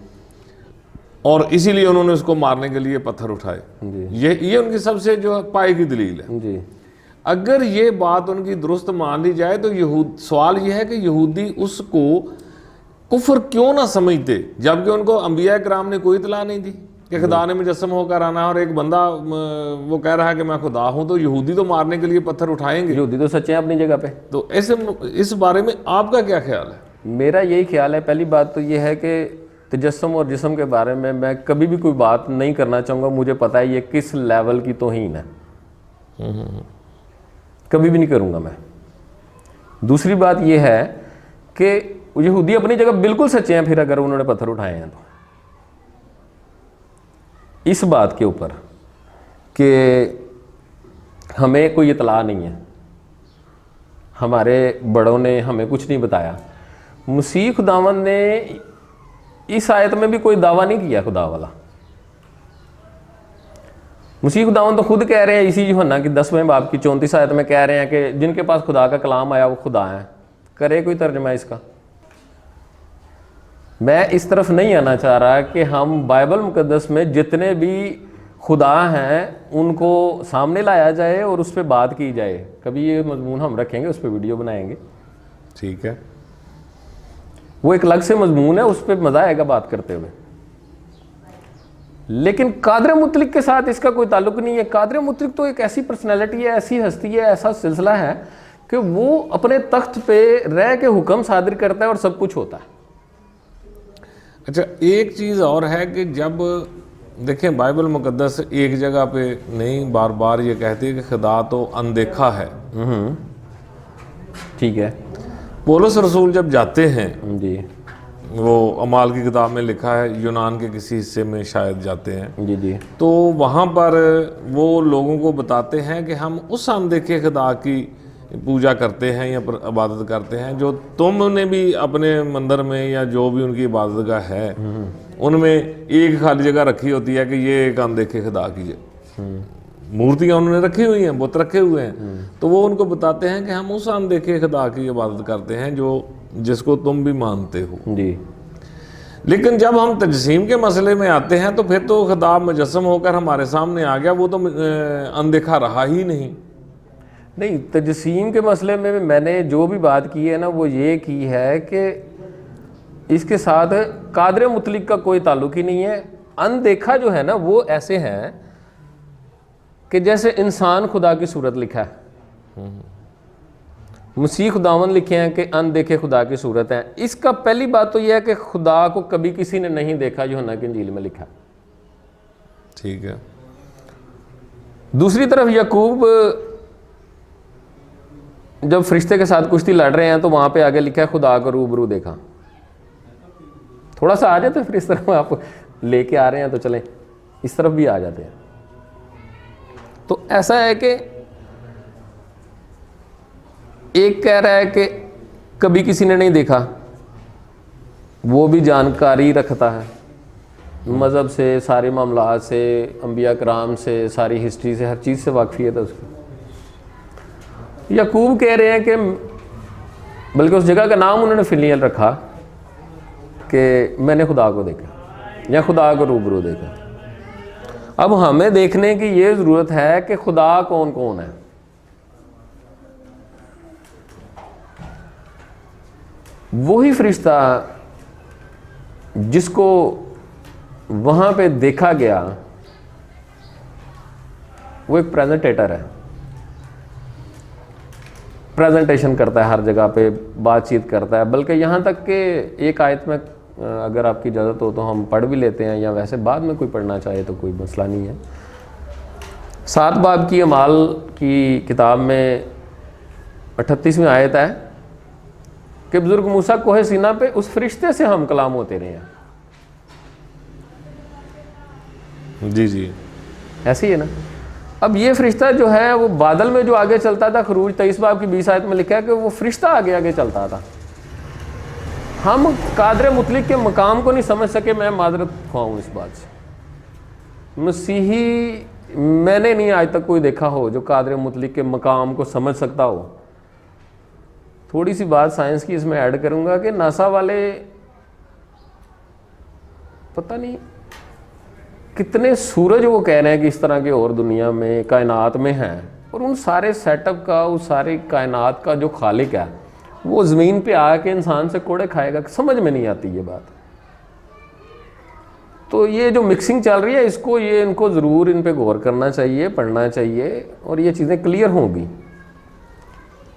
और इसीलिए उन्होंने उसको मारने के लिए पत्थर उठाए। जी, ये उनकी सबसे जो पाए की दलील है। जी, अगर ये बात उनकी दुरुस्त मान ली जाए तो सवाल ये है कि यहूदी उसको कुफर क्यों ना समझते, जबकि उनको अंबिया कराम ने कोई इतला नहीं दी कि खुदा ने मुजस्सम होकर आना है, और एक बंदा वो कह रहा है कि मैं खुदा हूं, तो यहूदी तो मारने के लिए पत्थर उठाएंगे। यहूदी तो सच्चे हैं अपनी जगह पे। तो ऐसे इस बारे में आपका क्या ख्याल है? मेरा यही ख्याल है, पहली बात तो ये है कि तजस्सुम और जिस्म के बारे में मैं कभी भी कोई बात नहीं करना चाहूँगा। मुझे पता है ये किस लेवल की तौहीन है, कभी भी नहीं करूँगा मैं। दूसरी बात ये है कि यहूदी अपनी जगह बिल्कुल सच्चे हैं, फिर अगर उन्होंने पत्थर उठाए हैं तो इस बात के ऊपर कि हमें कोई इतला नहीं है, हमारे बड़ों ने हमें कुछ नहीं बताया। मसीह खुदावंद ने इस आयत में भी कोई दावा नहीं किया खुदा वाला। मसीह खुदावंद तो खुद कह रहे हैं, इसी यूहन्ना की 10वें बाब की 34 आयत में कह रहे हैं कि जिनके पास खुदा का कलाम आया वो खुदा है। करे कोई तर्जमा इसका? मैं इस तरफ नहीं आना चाह रहा कि हम बाइबल मुकद्दस में जितने भी खुदा हैं उनको सामने लाया जाए और उस पर बात की जाए। कभी ये मजमून हम रखेंगे, उस पर वीडियो बनाएंगे, ठीक है, वो एक अलग से मजमून है, उस पर मज़ा आएगा बात करते हुए। लेकिन कादर मुतलिक के साथ इसका कोई ताल्लुक नहीं है। कादर मुतलिक तो एक ऐसी पर्सनैलिटी है, ऐसी हस्ती है, ऐसा सिलसिला है कि वो अपने तख्त पे रह के हुक्म सादिर करता है और सब कुछ होता है। अच्छा, एक चीज़ और है कि जब देखें बाइबल मुकद्दस एक जगह पे नहीं बार बार ये कहती है कि खुदा तो अनदेखा है। ठीक है। पौलुस रसूल जब जाते हैं, जी, वो अमाल की किताब में लिखा है, यूनान के किसी हिस्से में शायद जाते हैं, जी, जी, तो वहाँ पर वो लोगों को बताते हैं कि हम उस अनदेखे खुदा की पूजा करते हैं या इबादत करते हैं, जो तुमने भी अपने मंदिर में या जो भी उनकी इबादत का है उनमें एक खाली जगह रखी होती है कि ये एक अनदेखे खुदा की मूर्तियाँ उन्होंने रखी हुई हैं, बुत रखे हुए हैं, तो वो उनको बताते हैं कि हम उस अनदेखे खुदा की इबादत करते हैं जो जिसको तुम भी मानते हो जी। लेकिन जब हम तजसीम के मसले में आते हैं तो फिर तो खुदा मुजस्सम होकर हमारे सामने आ गया, वो तो अनदेखा रहा ही नहीं। नहीं, तजसीम के मसले में मैंने जो भी बात की है ना वो ये की है कि इसके साथ कादर मुतलिक का कोई ताल्लुक ही नहीं है। अनदेखा जो है ना वो ऐसे हैं कि जैसे इंसान खुदा की सूरत लिखा है, मसीह खुदावन लिखे हैं कि अनदेखे खुदा की सूरत है। इसका पहली बात तो यह है कि खुदा को कभी किसी ने नहीं देखा, यूहन्ना की इंजील में लिखा। ठीक है। दूसरी तरफ याकूब जब फरिश्ते के साथ कुश्ती लड़ रहे हैं तो वहां पे आगे लिखा है खुदा को रूबरू देखा। थोड़ा सा आ जाते फिर इस तरफ आप लेके आ रहे हैं तो चलें इस तरफ भी आ जाते हैं। तो ऐसा है कि एक कह रहा है कि कभी किसी ने नहीं देखा, वो भी जानकारी रखता है मज़हब से, सारे मामलात से, अंबिया कराम से, सारी हिस्ट्री से, हर चीज़ से वाकफियत है उसकी। याकूब कह रहे हैं कि बल्कि उस जगह का नाम उन्होंने फिलियल रखा कि मैंने खुदा को देखा या खुदा को रूबरू देखा। अब हमें देखने की ये ज़रूरत है कि खुदा कौन कौन है। वही फरिश्ता जिसको वहां पे देखा गया वो एक प्रेजेंटेटर है, प्रेजेंटेशन करता है, हर जगह पे बातचीत करता है। बल्कि यहाँ तक कि एक आयत में अगर आपकी इजाज़त हो तो हम पढ़ भी लेते हैं, या वैसे बाद में कोई पढ़ना चाहे तो कोई मसला नहीं है। 7 बाब की अमाल की किताब में 38वीं आयत है कि बुजुर्ग मूसा कोहे सीना पे उस फरिश्ते से हम कलाम होते रहे हैं। जी जी, ऐसी है ना। अब ये फरिश्ता जो है वो बादल में जो आगे चलता था, खरूज 23 बाब की 20 आयत में लिखा है कि वो फरिश्ता आगे आगे चलता था। हम कादर मुतलिक के मकाम को नहीं समझ सके। मैं माजरत खुआऊँ इस बात से। मसीही मैंने नहीं आज तक कोई देखा हो जो कादर मुतलिक के मकाम को समझ सकता हो। थोड़ी सी बात साइंस की इसमें ऐड करूंगा कि नासा वाले पता नहीं कितने सूरज वो कह रहे हैं कि इस तरह के और दुनिया में कायनात में हैं, और उन सारे सेटअप का, उस सारे कायनात का जो खालिक है वो ज़मीन पे आके इंसान से कोड़े खाएगा। समझ में नहीं आती ये बात। तो ये जो मिक्सिंग चल रही है इसको, ये इनको ज़रूर इन पे गौर करना चाहिए, पढ़ना चाहिए, और ये चीज़ें क्लियर होंगी।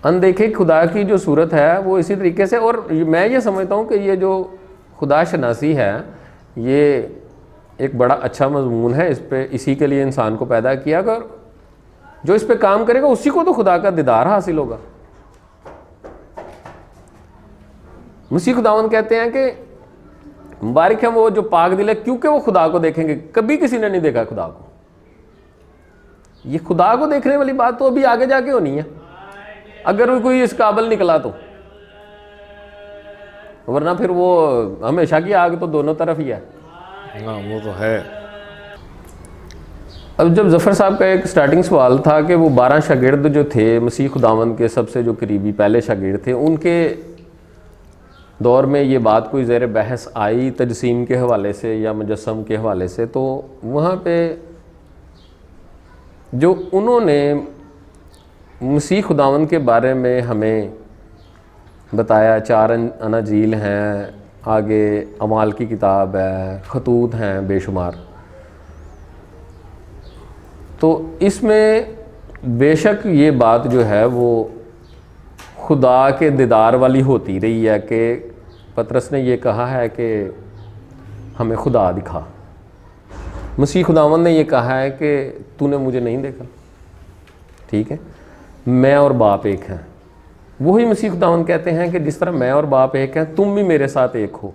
अनदेखे खुदा की जो सूरत है वो इसी तरीके से, और मैं ये समझता हूँ कि ये जो खुदा शनासी है ये एक बड़ा अच्छा मजमून है। इस पे इसी के लिए इंसान को पैदा किया, अगर जो इस पे काम करेगा उसी को तो खुदा का दीदार हासिल होगा। मसीह खुदावन कहते हैं कि मुबारक है वो जो पाक दिल है क्योंकि वो खुदा को देखेंगे। कभी किसी ने नहीं देखा खुदा को। ये खुदा को देखने वाली बात तो अभी आगे जाके होनी है, अगर कोई इस काबिल निकला तो, वरना फिर वो हमेशा की आग तो दोनों तरफ ही है। हाँ वो तो है। अब जब जफ़र साहब का एक स्टार्टिंग सवाल था कि वो 12 शागिर्द जो थे मसीह खुदावंद के सबसे जो करीबी पहले शागिर्द थे, उनके दौर में ये बात कोई ज़ेर बहस आई तजसीम के हवाले से या मुजस्सम के हवाले से, तो वहाँ पे जो उन्होंने मसीह खुदावंद के बारे में हमें बताया, 4 अनाजील हैं, आगे अमाल की किताब है, खतूत हैं बेशुमार। तो इसमें बेशक ये बात जो है वो खुदा के दीदार वाली होती रही है कि पतरस ने ये कहा है कि हमें खुदा दिखा। मसीह खुदावंद ने ये कहा है कि तूने मुझे नहीं देखा, ठीक है, मैं और बाप एक हैं। वही मसीह खुदावंद कहते हैं कि जिस तरह मैं और बाप एक हैं तुम भी मेरे साथ एक हो।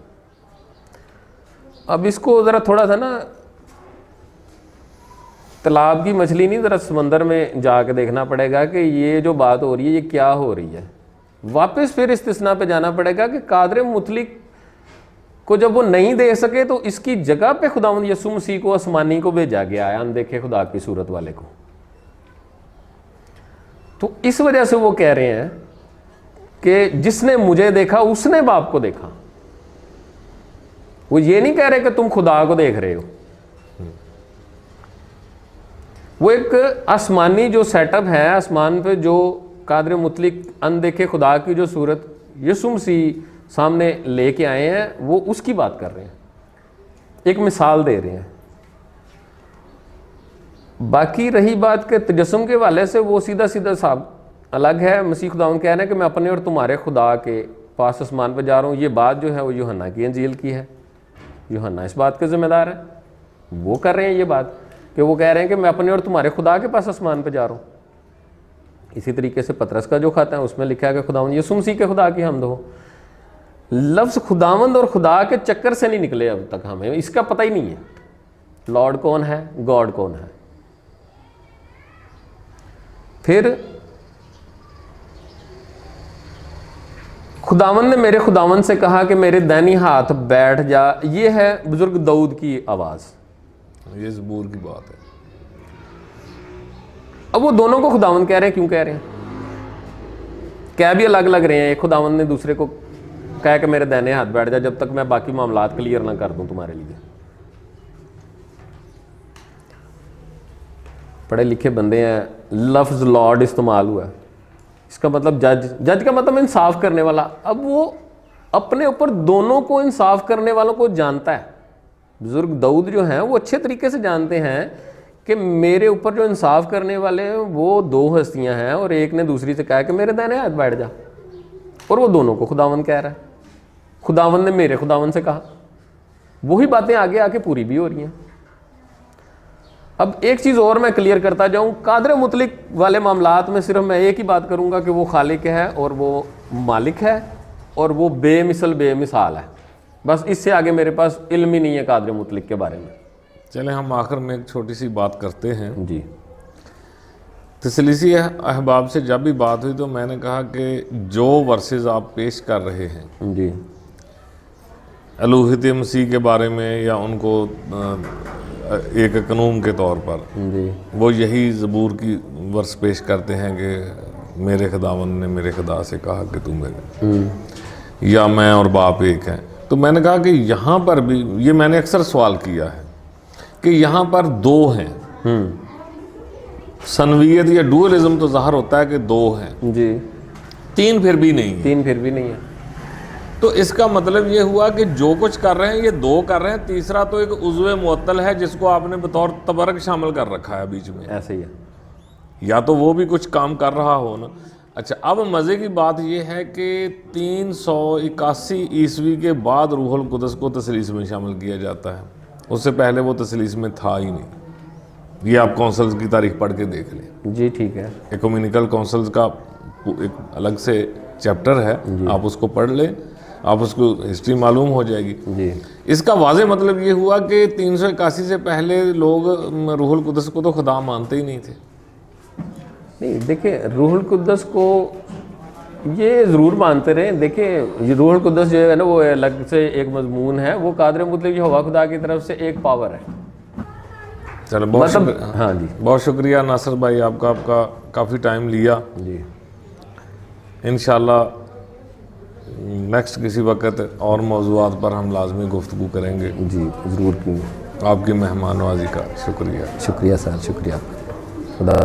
अब इसको ज़रा थोड़ा सा ना तालाब की मछली नहीं, ज़रा समंदर में जाके देखना पड़ेगा कि ये जो बात हो रही है ये क्या हो रही है। वापस फिर इस्तिस्ना पे जाना पड़ेगा कि कादर मुतलिक को जब वो नहीं दे सके तो इसकी जगह पे खुदावंद यसू मसीह को आसमानी को भेजा गया है, अनदेखे खुदा की सूरत वाले को। तो इस वजह से वो कह रहे हैं कि जिसने मुझे देखा उसने बाप को देखा। वो ये नहीं कह रहे कि तुम खुदा को देख रहे हो। वो एक आसमानी जो सेटअप है, आसमान पे जो कादर मुतलिक अनदेखे खुदा की जो सूरत यसू मसीह सामने लेके आए हैं, वो उसकी बात कर रहे हैं, एक मिसाल दे रहे हैं। बाकी रही बात के तजस्सुम के वाले से, वो सीधा सीधा साहब अलग है। मसीह खुदावंद कह रहे हैं कि मैं अपने और तुम्हारे खुदा के पास आसमान पर जा रहा हूँ। ये बात जो है वो यूहन्ना की इंजील की है। यूहन्ना इस बात के जिम्मेदार है, वो कर रहे हैं ये बात कि वो कह रहे हैं कि मैं अपने और तुम्हारे खुदा के पास आसमान पर जा रहा हूँ। इसी तरीके से पतरस का जो खाता है उसमें लिखा है कि खुदावंद यीशु मसीह के खुदा की हम्द हो। लफ्ज़ खुदावंद और खुदा के चक्कर से नहीं निकले अब तक, हमें इसका पता ही नहीं है लॉर्ड कौन है, गॉड कौन है। फिर खुदावंद ने मेरे खुदावंद से कहा कि मेरे दाहिनी हाथ बैठ जा। ये है बुजुर्ग दाऊद की आवाज़, ये ज़बूर की बात है। अब वो दोनों को खुदावंद कह रहे हैं। क्यों कह रहे हैं? क्या भी अलग अलग रहे हैं। एक खुदावंद ने दूसरे को कहा कि मेरे दाहिने हाथ बैठ जा जब तक मैं बाकी मामलात क्लियर ना कर दूं तुम्हारे लिए। पढ़े लिखे बंदे हैं, लफ्ज़ लॉर्ड इस्तेमाल हुआ है, इसका मतलब जज। जज का मतलब इंसाफ करने वाला। अब वो अपने ऊपर दोनों को इंसाफ करने वालों को जानता है। बुजुर्ग दाऊद जो हैं वो अच्छे तरीके से जानते हैं कि मेरे ऊपर जो इंसाफ करने वाले हैं वो दो हस्तियां हैं, और एक ने दूसरी से कहा कि मेरे दाहिने हाथ बैठ जा, और वो दोनों को खुदावंद कह रहा है। खुदावंद ने मेरे खुदावंद से कहा, वही बातें आगे आके पूरी भी हो रही हैं। अब एक चीज़ और मैं क्लियर करता जाऊं, कादर मुतलिक वाले मामलात में सिर्फ मैं एक ही बात करूंगा कि वो खालिक है और वो मालिक है और वो बेमिसल बेमिसाल है। बस इससे आगे मेरे पास इल्म ही नहीं है कादर मुतलिक के बारे में। चले हम आखिर में एक छोटी सी बात करते हैं। जी, तसलीसी अहबाब से जब भी बात हुई तो मैंने कहा कि जो वर्सेस आप पेश कर रहे हैं जी, अलूहियत मसीह के बारे में या उनको एक कानून के तौर पर, जी, वो यही ज़बूर की वर्स पेश करते हैं कि मेरे खुदावंद ने मेरे खुदा से कहा कि तू मेरे, या मैं और बाप एक हैं। तो मैंने कहा कि यहाँ पर भी, ये मैंने अक्सर सवाल किया है कि यहाँ पर दो हैं। सनवियत या डुअलिज्म तो ज़ाहिर होता है कि दो हैं जी, तीन फिर भी नहीं है। तीन फिर भी नहीं है। तो इसका मतलब ये हुआ कि जो कुछ कर रहे हैं ये दो कर रहे हैं, तीसरा तो एक उज़्व मुअत्तल है जिसको आपने बतौर तबरक शामिल कर रखा है बीच में। ऐसे ही है। या तो वो भी कुछ काम कर रहा हो ना। अच्छा, अब मज़े की बात यह है कि 381 ईस्वी के बाद रूहुल कुदस को तसलीस में शामिल किया जाता है। उससे पहले वो तसलीस में था ही नहीं। ये आप कौंसल्स की तारीख पढ़ के देख लें। जी, ठीक है। इकुमेनिकल काउंसिल्स का एक अलग से चैप्टर है, आप उसको पढ़ लें, आप उसको हिस्ट्री मालूम हो जाएगी। जी, इसका वाज़े मतलब ये हुआ कि 381 से पहले लोग रूहुल कुदस को तो खुदा मानते ही नहीं थे। नहीं, देखिए रूहुल कुद्दस को ये ज़रूर मानते रहे। देखिए ये रूहुल कुद्दस जो है ना वो अलग से एक मजमून है, वो कादर मुतलक हवा खुदा की तरफ से एक पावर है। चलो बहुत मतलब शुक्रिया। हाँ जी, बहुत शुक्रिया नासिर भाई, आपका काफ़ी टाइम लिया। जी, इंशाल्लाह नेक्स्ट किसी वक्त और मौज़ूआत पर हम लाजमी गुफ्तगू करेंगे। जी, ज़रूर की। आपकी मेहमान नवाजी का शुक्रिया। शुक्रिया सर, शुक्रिया। खुदा